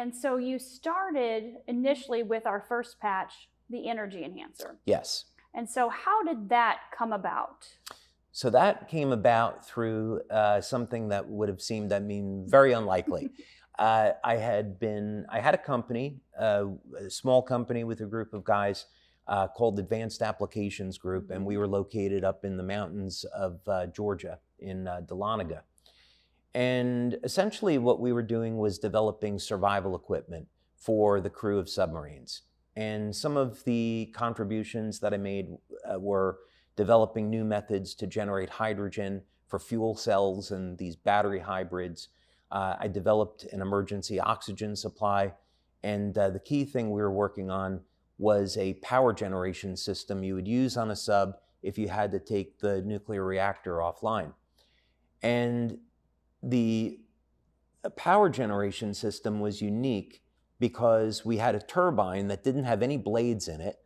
And so you started initially with our first patch, the energy enhancer. Yes. And so how did that come about? So that came about through something that would have seemed, very unlikely. I had a company, a small company with a group of guys called Advanced Applications Group, and we were located up in the mountains of Georgia in Dahlonega. And essentially what we were doing was developing survival equipment for the crew of submarines. And some of the contributions that I made were developing new methods to generate hydrogen for fuel cells and these battery hybrids. I developed an emergency oxygen supply. And the key thing we were working on was a power generation system you would use on a sub if you had to take the nuclear reactor offline. And the power generation system was unique because we had a turbine that didn't have any blades in it,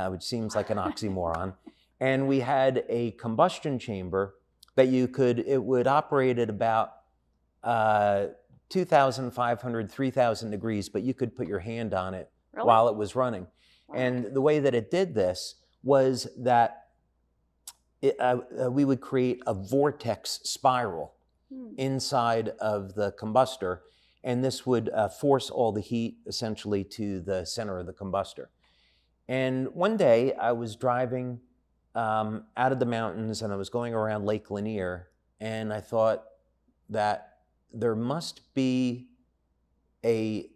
which seems like an oxymoron. And we had a combustion chamber that it would operate at about 2,500, 3,000 degrees, but you could put your hand on it while it was running. Wow. And the way that it did this was that we would create a vortex spiral inside of the combustor, and this would force all the heat essentially to the center of the combustor. And one day I was driving out of the mountains and I was going around Lake Lanier, and I thought that there must be a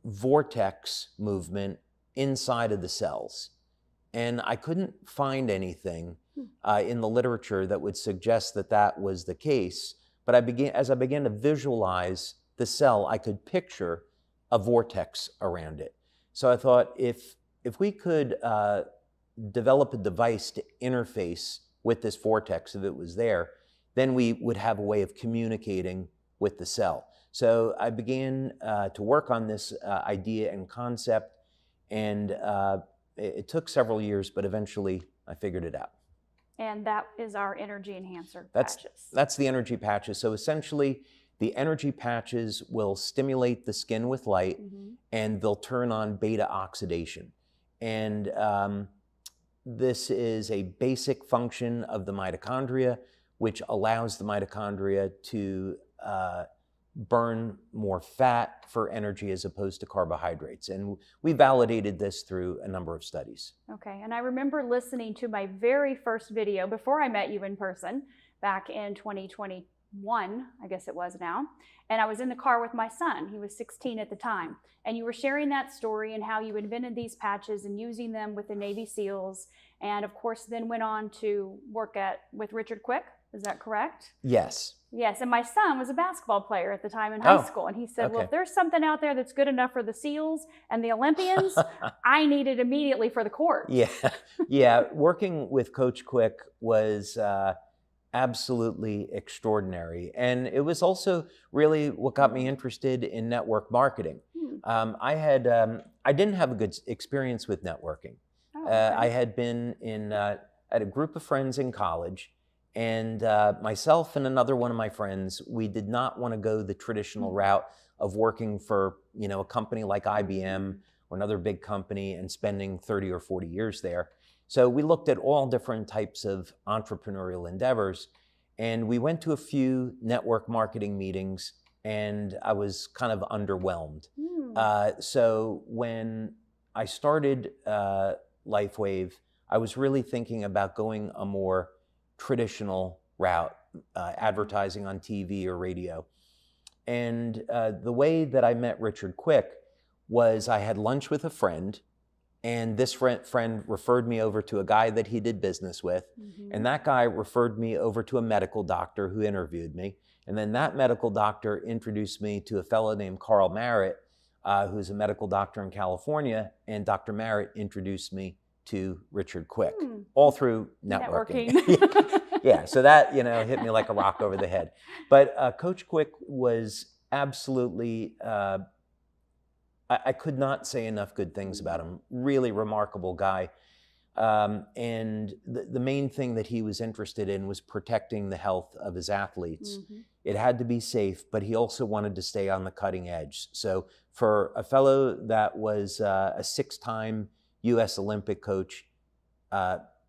vortex movement inside of the cells. And I couldn't find anything in the literature that would suggest that that was the case. But as I began to visualize the cell, I could picture a vortex around it. So I thought if we could develop a device to interface with this vortex, if it was there, then we would have a way of communicating with the cell. So I began to work on this idea and concept, and it took several years, but eventually I figured it out. And that is our energy enhancer patches. That's the energy patches. So essentially, the energy patches will stimulate the skin with light, and they'll turn on beta oxidation. And this is a basic function of the mitochondria, which allows the mitochondria to burn more fat for energy as opposed to carbohydrates. And we validated this through a number of studies. Okay, and I remember listening to my very first video before I met you in person back in 2021, I guess it was now. And I was in the car with my son. He was 16 at the time. And you were sharing that story and how you invented these patches and using them with the Navy SEALs. And of course, then went on to work with Richard Quick. Is that correct? Yes. Yes, and my son was a basketball player at the time in high school, and he said, well, if there's something out there that's good enough for the SEALs and the Olympians, I need it immediately for the court. Yeah. Working with Coach Quick was absolutely extraordinary. And it was also really what got me interested in network marketing. I didn't have a good experience with networking. I had been at a group of friends in college, and myself and another one of my friends, we did not want to go the traditional route of working for, a company like IBM or another big company and spending 30 or 40 years there. So we looked at all different types of entrepreneurial endeavors, and we went to a few network marketing meetings, and I was kind of underwhelmed. So when I started LifeWave, I was really thinking about going a more traditional route, advertising on TV or radio. And the way that I met Richard Quick was I had lunch with a friend, and this friend referred me over to a guy that he did business with, and that guy referred me over to a medical doctor who interviewed me, and then that medical doctor introduced me to a fellow named Carl Merritt, who's a medical doctor in California, and Dr. Merritt introduced me to Richard Quick, all through networking. Yeah, so that hit me like a rock over the head. But Coach Quick was absolutely, I could not say enough good things about him. Really remarkable guy. And the main thing that he was interested in was protecting the health of his athletes. It had to be safe, but he also wanted to stay on the cutting edge. So for a fellow that was a 6-time U.S. Olympic coach,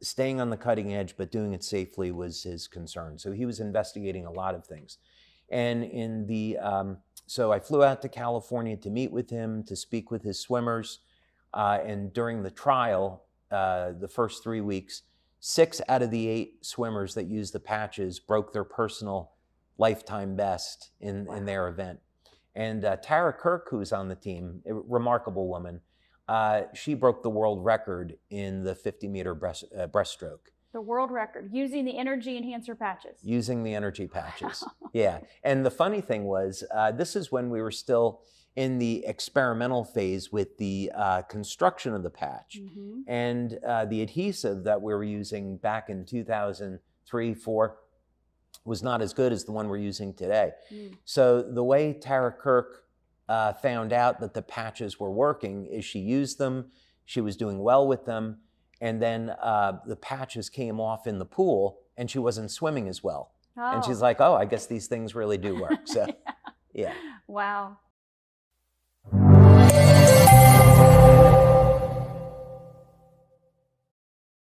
staying on the cutting edge but doing it safely was his concern. So he was investigating a lot of things. And so I flew out to California to meet with him, to speak with his swimmers. And during the trial, the first 3 weeks, 6 out of the 8 swimmers that used the patches broke their personal lifetime best in their event. And Tara Kirk, who's on the team, a remarkable woman, she broke the world record in the 50-meter breaststroke. The world record, using the energy enhancer patches. Using the energy patches, yeah. And the funny thing was, this is when we were still in the experimental phase with the construction of the patch. And the adhesive that we were using back in 2003, 2004 was not as good as the one we're using today. So the way Tara Kirk found out that the patches were working is she used them, she was doing well with them, and then the patches came off in the pool and she wasn't swimming as well. And she's like, oh, I guess these things really do work. So, yeah. Wow.